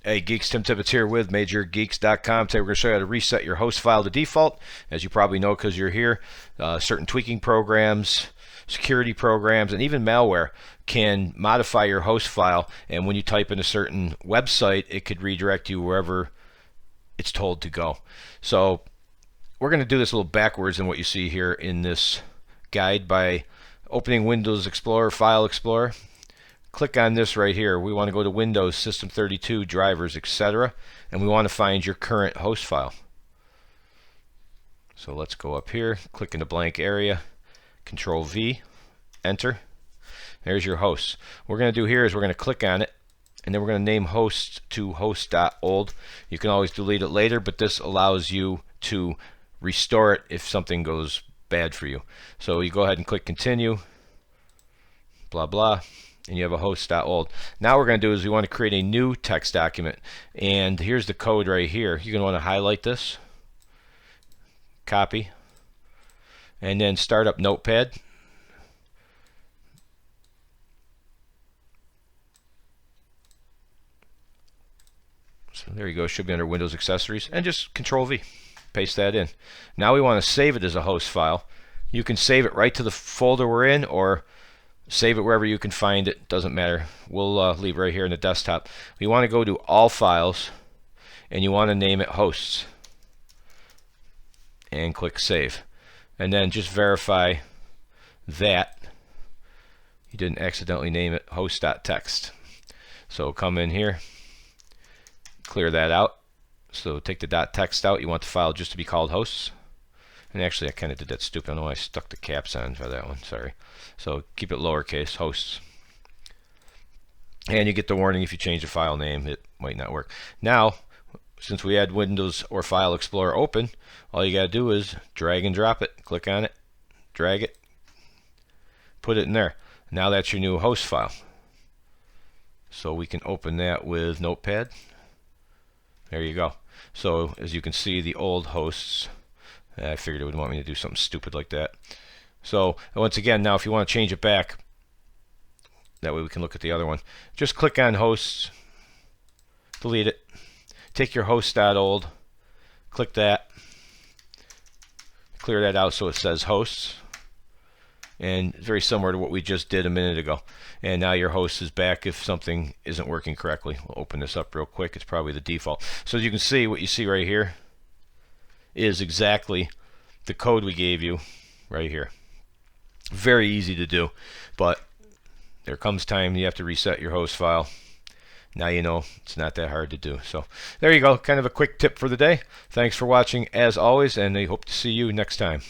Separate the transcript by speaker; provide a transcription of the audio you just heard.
Speaker 1: Hey Geeks, Tim Tippett here with MajorGeeks.com. Today we're going to show you how to reset your host file to default. As you probably know because you're here, certain tweaking programs, security programs, and even malware can modify your host file, and when you type in a certain website, it could redirect you wherever it's told to go. So we're going to do this a little backwards than what you see here in this guide by opening Windows Explorer, File Explorer. Click on this right here. We want to go to Windows, System 32, Drivers, etc. And we want to find your current host file. So let's go up here, click in the blank area, Control V, Enter. There's your host. What we're going to do here is we're going to click on it, and then we're going to name host to host.old. You can always delete it later, but this allows you to restore it if something goes bad for you. So you go ahead and click Continue, blah blah, and you have a host.old. Now what we're going to do is we want to create a new text document, and here's the code right here. You're going to want to highlight this, copy, and then start up Notepad. So there you go, it should be under Windows Accessories, and just Control V, paste that in. Now we want to save it as a host file. You can save it right to the folder we're in, or save it wherever you can find it, doesn't matter. We'll leave it right here in the desktop. You want to go to All Files, and you want to name it Hosts, and click Save. And then just verify that you didn't accidentally name it host.txt. So come in here, clear that out. So take the .text out. You want the file just to be called hosts. And actually I kind of did that stupid. I know I stuck the caps on for that one, sorry. So keep it lowercase, hosts. And you get the warning if you change the file name, it might not work. Now, since we had Windows or File Explorer open, all you got to do is drag and drop it. Click on it, drag it, put it in there. Now that's your new host file. So we can open that with Notepad. There you go. So as you can see, the old hosts, I figured it would want me to do something stupid like that. So once again, now if you want to change it back, that way we can look at the other one. Just click on hosts, delete it, take your host.old, click that, clear that out so it says hosts, and it's very similar to what we just did a minute ago. And now your host is back if something isn't working correctly. We'll open this up real quick. It's probably the default. So as you can see, what you see right here is exactly the code we gave you right here. Very easy to do, but there comes time you have to reset your host file. Now you know it's not that hard to do. So there you go, kind of a quick tip for the day. Thanks for watching as always, and I hope to see you next time.